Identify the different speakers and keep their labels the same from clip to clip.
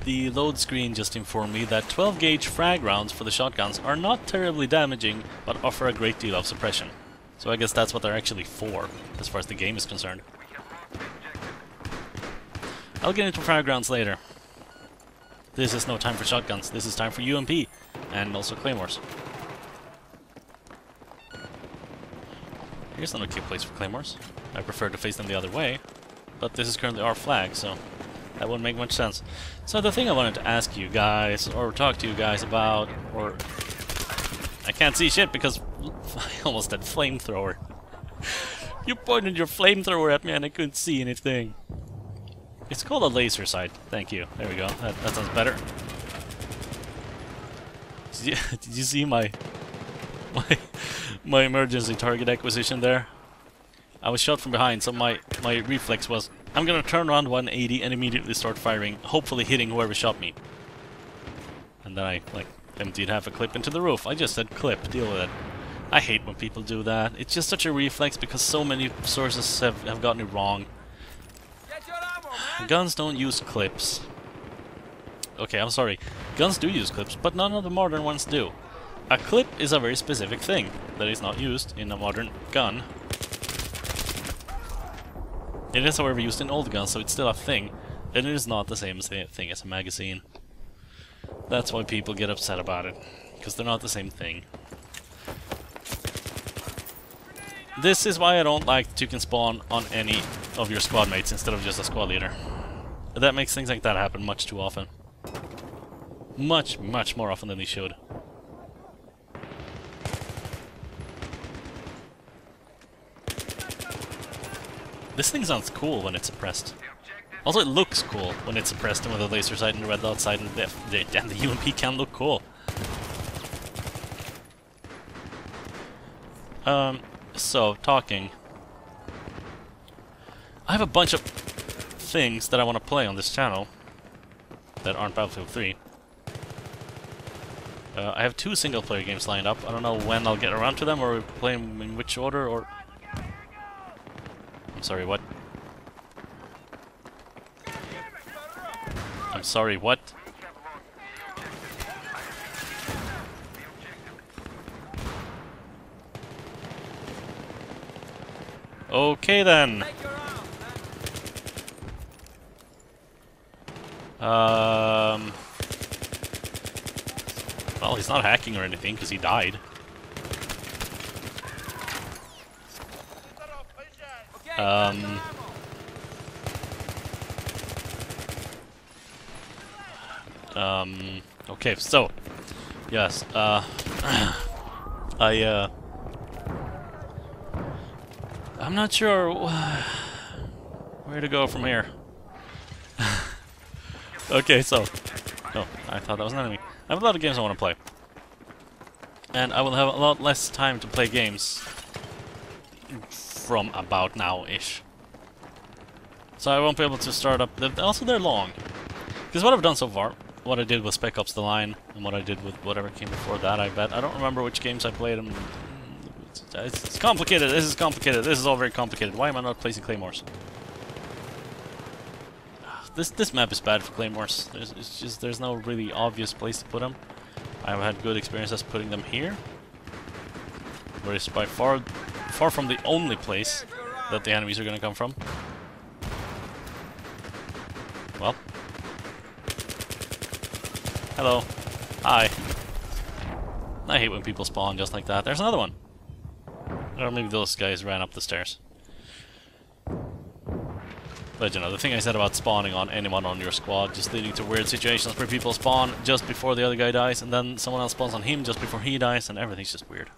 Speaker 1: the load screen just informed me that 12 gauge frag rounds for the shotguns are not terribly damaging, but offer a great deal of suppression. So I guess that's what they're actually for, as far as the game is concerned. I'll get into frag rounds later. This is no time for shotguns, this is time for UMP, and also Claymores. Here's an okay place for Claymores. I prefer to face them the other way, but this is currently our flag, so that wouldn't make much sense. So the thing I wanted to ask you guys, or talk to you guys about, or... I can't see shit because I almost had flamethrower. You pointed your flamethrower at me and I couldn't see anything. It's called a laser sight. Thank you. There we go. That sounds better. Did you see my emergency target acquisition there? I was shot from behind, so my reflex was, I'm gonna turn around 180 and immediately start firing, hopefully hitting whoever shot me. And then I, like, emptied half a clip into the roof. I just said clip, deal with it. I hate when people do that. It's just such a reflex because so many sources have gotten it wrong. Guns don't use clips. Okay, I'm sorry. Guns do use clips, but none of the modern ones do. A clip is a very specific thing that is not used in a modern gun. It is, however, used in old guns, so it's still a thing. And it is not the same thing as a magazine. That's why people get upset about it, because they're not the same thing. This is why I don't like that you can spawn on any of your squad mates instead of just a squad leader. That makes things like that happen much too often. Much, much more often than they should. This thing sounds cool when it's suppressed. Also, it looks cool when it's suppressed and with the laser sight and the red dot sight, and the UMP can look cool. So, talking. I have a bunch of things that I want to play on this channel that aren't Battlefield 3. I have 2 single-player games lined up. I don't know when I'll get around to them, or play them in which order, or... I'm sorry, what? I'm sorry, what? Okay then. Well, he's not hacking or anything because he died. Okay, so yes, I'm not sure where to go from here. Okay, so... Oh, I thought that was an enemy. I have a lot of games I want to play. And I will have a lot less time to play games from about now-ish. So I won't be able to start up... Also, they're long. Because what I've done so far, what I did with Spec Ops: The Line, and what I did with whatever came before that, I bet. I don't remember which games I played. It's complicated. This is complicated. This is all very complicated. Why am I not placing Claymores? This map is bad for Claymores. There's no really obvious place to put them. I've had good experiences putting them here, where it's by far from the only place that the enemies are going to come from. Well. Hello. Hi. I hate when people spawn just like that. There's another one. Or maybe those guys ran up the stairs. But you know, the thing I said about spawning on anyone on your squad just leading to weird situations where people spawn just before the other guy dies, and then someone else spawns on him just before he dies, and everything's just weird.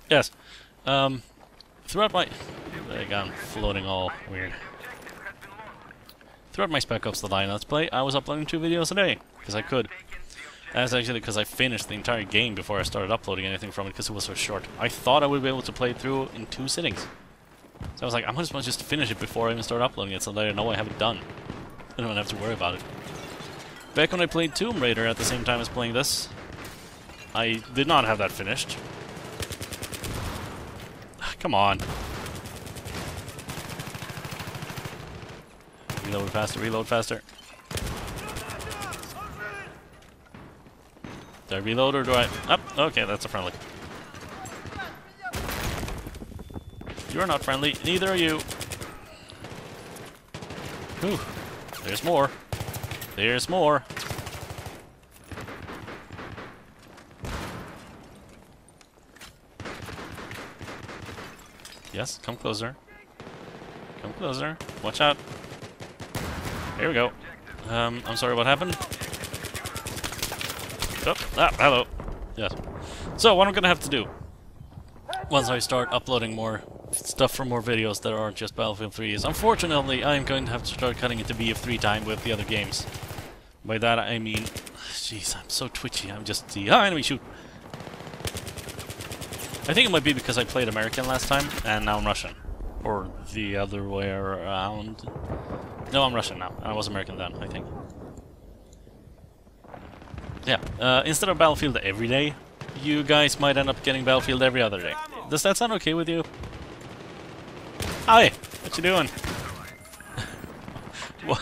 Speaker 1: Yes. Throughout my... I'm floating all weird. Throughout my Spec Ops: The Line Let's Play, I was uploading 2 videos a day, because I could. That's actually because I finished the entire game before I started uploading anything from it, because it was so short. I thought I would be able to play it through in 2 sittings. So I was like, I might as well just finish it before I even start uploading it, so that I know I have it done. I don't have to worry about it. Back when I played Tomb Raider at the same time as playing this, I did not have that finished. Come on. Reload faster, reload faster. Do I reload or do I... Oh, okay, that's a friendly. You're not friendly, neither are you. Whew. There's more. There's more. Yes, come closer. Come closer. Watch out. Here we go. I'm sorry, what happened? Oh, hello. Yes. So, what I'm gonna have to do, once I start uploading more stuff for more videos that aren't just Battlefield 3, is unfortunately I'm going to have to start cutting into BF3 time with the other games. By that I mean... Jeez, I'm so twitchy. I'm just the... enemy shoot! I think it might be because I played American last time, and now I'm Russian. Or the other way around. No, I'm Russian now, and I was American then, I think. Yeah, instead of Battlefield every day, you guys might end up getting Battlefield every other day. Does that sound okay with you? Hi! What you doing? What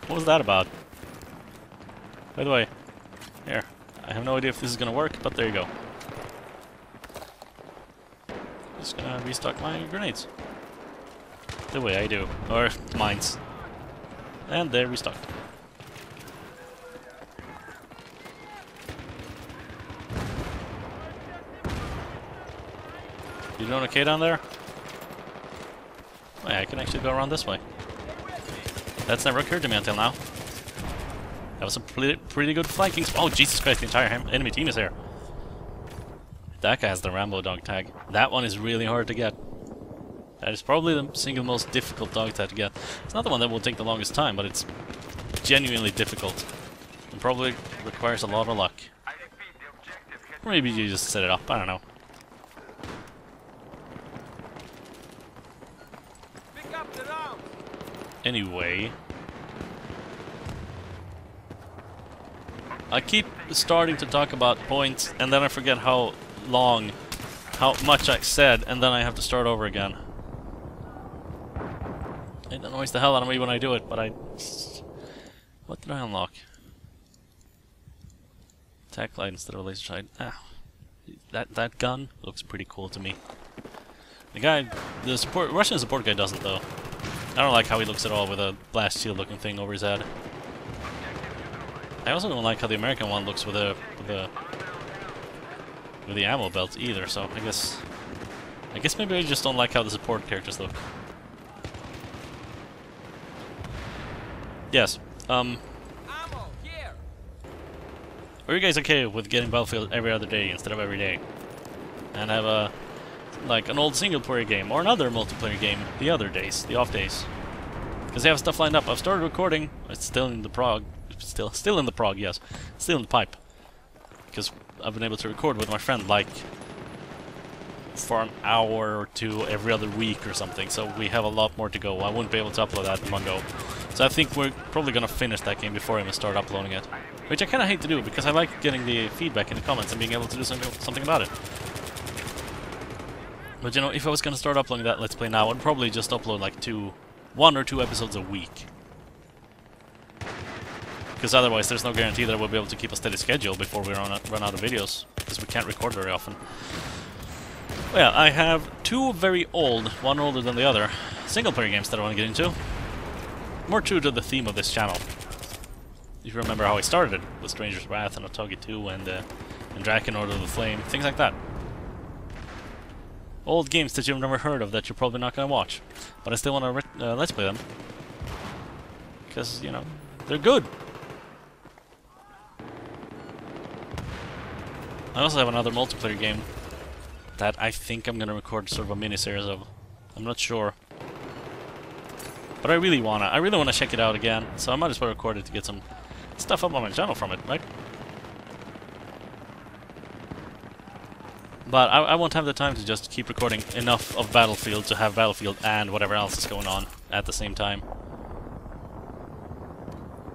Speaker 1: was that about? By the way, here, I have no idea if this is gonna work, but there you go. Just gonna restock my grenades. The way I do. Or mines. And they're restocked. You doing okay down there? Oh, yeah, I can actually go around this way. That's never occurred to me until now. That was a pretty good flanking. Oh, Jesus Christ, the entire enemy team is here. That guy has the Rambo dog tag. That one is really hard to get. That is probably the single most difficult dog tag to get. It's not the one that will take the longest time, but it's genuinely difficult. And probably requires a lot of luck. Or maybe you just set it up, I don't know. Anyway, I keep starting to talk about points, and then I forget how much I said, and then I have to start over again. It annoys the hell out of me when I do it, but what did I unlock? Attack light instead of laser sight. Ah, that gun looks pretty cool to me. The Russian support guy doesn't though. I don't like how he looks at all with a blast shield looking thing over his head. I also don't like how the American one looks with the ammo belt either, so I guess maybe I just don't like how the support characters look. Yes. Are you guys okay with getting Battlefield every other day instead of every day? And have like an old single player game or another multiplayer game the other days, the off days. Because they have stuff lined up. I've started recording. It's still in the prog. Still in the prog, yes. Still in the pipe. Because I've been able to record with my friend like for an hour or two every other week or something. So we have a lot more to go. I wouldn't be able to upload that in one go. So I think we're probably gonna finish that game before I even start uploading it. Which I kinda hate to do because I like getting the feedback in the comments and being able to do something about it. But you know, if I was gonna start uploading that Let's Play now, I'd probably just upload like 1 or 2 episodes a week. Because otherwise there's no guarantee that we'll be able to keep a steady schedule before we run out of videos. Because we can't record very often. Well, I have 2 very old, one older than the other, single-player games that I want to get into. More true to the theme of this channel. If you remember how I started with Stranger's Wrath and Otogi 2 and Draken Order of the Flame, things like that. Old games that you've never heard of that you're probably not going to watch. But I still want to Let's Play them. Because, you know, they're good. I also have another multiplayer game that I think I'm going to record sort of a mini-series of. I'm not sure. But I really want to check it out again. So I might as well record it to get some stuff up on my channel from it, right? But I won't have the time to just keep recording enough of Battlefield to have Battlefield and whatever else is going on at the same time.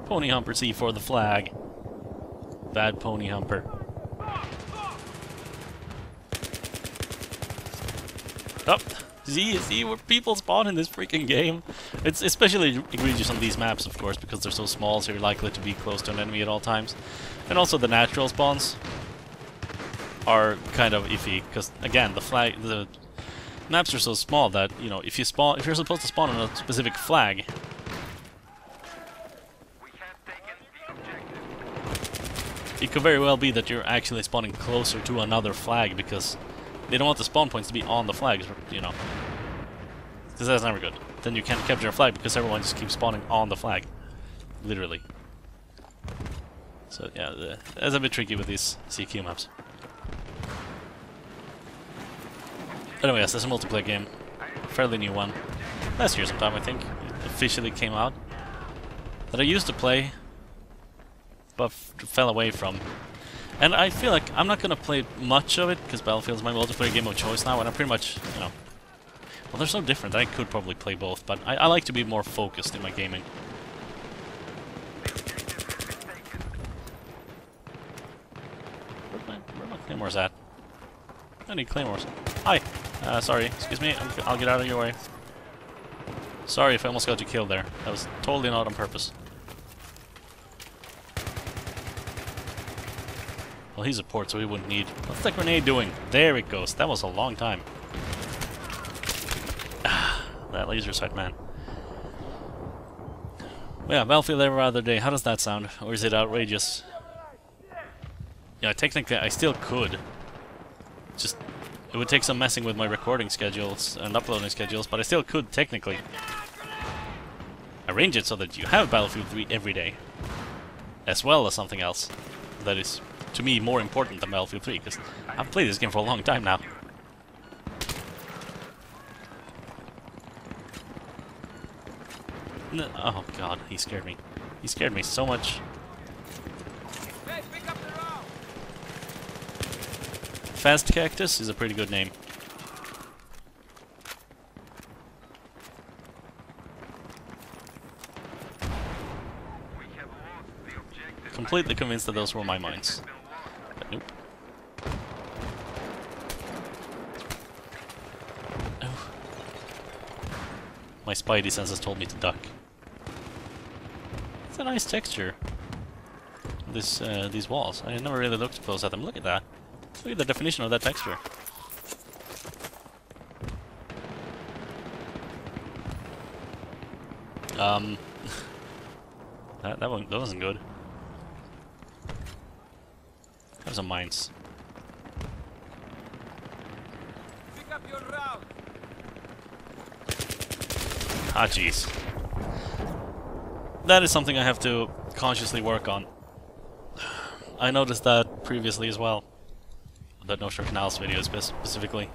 Speaker 1: Pony Humper C for the flag. Bad Pony Humper. Oh, See where people spawn in this freaking game. It's especially egregious on these maps, of course, because they're so small, so you're likely to be close to an enemy at all times. And also the natural spawns are kind of iffy, because again, the maps are so small that, you know, if you're supposed to spawn on a specific flag, it could very well be that you're actually spawning closer to another flag because they don't want the spawn points to be on the flags, you know. Because that's never good. Then you can't capture a flag because everyone just keeps spawning on the flag. Literally. So yeah, that's a bit tricky with these CQ maps. Anyway, yes, that's a multiplayer game. Fairly new one. Last year sometime, I think. It officially came out. That I used to play, but fell away from. And I feel like I'm not gonna play much of it because Battlefield's my multiplayer game of choice now, and I'm pretty much, you know, well, they're so different that I could probably play both, but I like to be more focused in my gaming. Where my Claymores at? I need Claymores. Hi! Sorry, excuse me, I'll get out of your way. Sorry if I almost got you killed there. That was totally not on purpose. Well, he's a port, so he wouldn't need... What's that grenade doing? There it goes. That was a long time. That laser sight, man. Well, yeah, Battlefield every other day. How does that sound? Or is it outrageous? Yeah, technically I still could. Just... It would take some messing with my recording schedules and uploading schedules, but I still could, technically, arrange it so that you have Battlefield 3 every day. As well as something else that is, to me, more important than Battlefield 3, because I've played this game for a long time now. No, oh god, he scared me. He scared me so much.
Speaker 2: Hey, pick up the round.
Speaker 1: Fast Cactus is a pretty good name. Completely convinced that those were my mines. But nope. Oh. My spidey senses told me to duck. It's a nice texture. These walls. I never really looked close at them. Look at that. Look at the definition of that texture. that wasn't good. Have some mines.
Speaker 2: Pick up your round.
Speaker 1: Ah, jeez. That is something I have to consciously work on. I noticed that previously as well. That No Short Canals video specifically.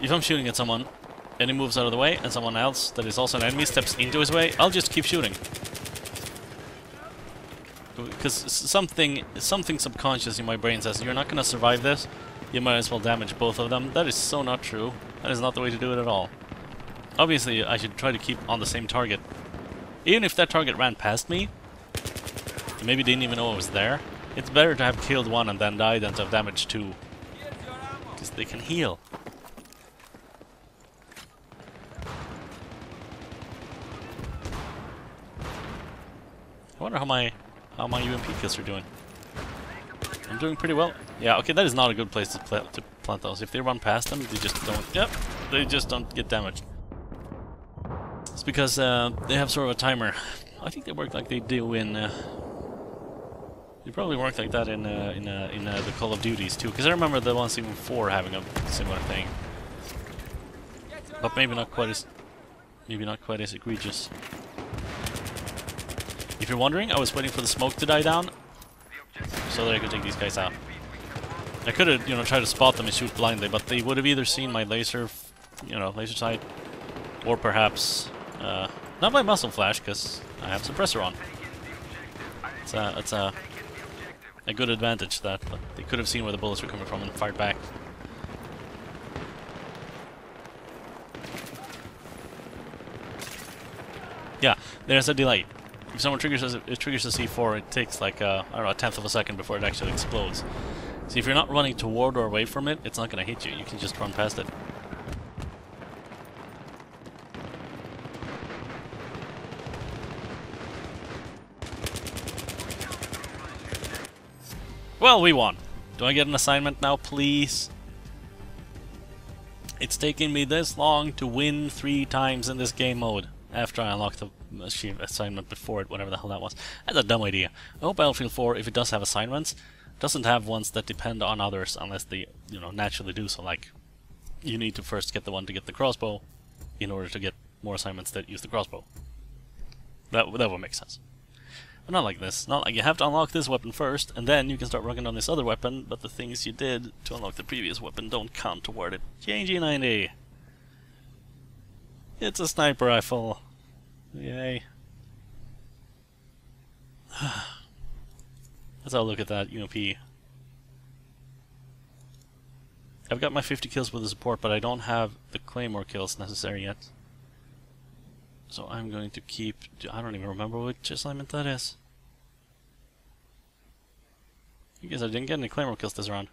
Speaker 1: If I'm shooting at someone, and he moves out of the way, and someone else that is also an enemy steps into his way, I'll just keep shooting. Because something subconscious in my brain says, you're not gonna survive this, you might as well damage both of them. That is so not true. That is not the way to do it at all. Obviously, I should try to keep on the same target. Even if that target ran past me, and maybe didn't even know I was there, it's better to have killed one and then died than to have damaged two. Because they can heal. I wonder how my UMP kills are doing. I'm doing pretty well. Yeah, okay, that is not a good place to plant those. If they run past them, they just don't... Yep, they just don't get damaged. It's because they have sort of a timer. I think they work like they do in... They probably work like that in the Call of Duties too, because I remember the 1.4 having a similar thing, but maybe not quite as egregious. If you're wondering, I was waiting for the smoke to die down so that I could take these guys out. I could have, tried to spot them and shoot blindly, but they would have either seen my laser, laser sight, or perhaps not my muzzle flash, because I have suppressor on. It's a good advantage that, but they could have seen where the bullets were coming from and fired back. Yeah, there's a delay. If someone triggers a C4, it takes like I don't know, a tenth of a second before it actually explodes. See, if you're not running toward or away from it, it's not going to hit you. You can just run past it. Well, we won. Do I get an assignment now, please? It's taken me this long to win 3 times in this game mode after I unlocked the assignment before it, whatever the hell that was. That's a dumb idea. I hope Battlefield 4, if it does have assignments, doesn't have ones that depend on others unless they, you know, naturally do so. Like, you need to first get the one to get the crossbow in order to get more assignments that use the crossbow. That would make sense. But not like this. Not like you have to unlock this weapon first, and then you can start working on this other weapon, but the things you did to unlock the previous weapon don't count toward it. JG90! It's a sniper rifle. Yay. Let's have a look at that UMP. I've got my 50 kills with the support, but I don't have the Claymore kills necessary yet. So I'm going to keep... I don't even remember which assignment that is. I guess I didn't get any Claymore kills this round.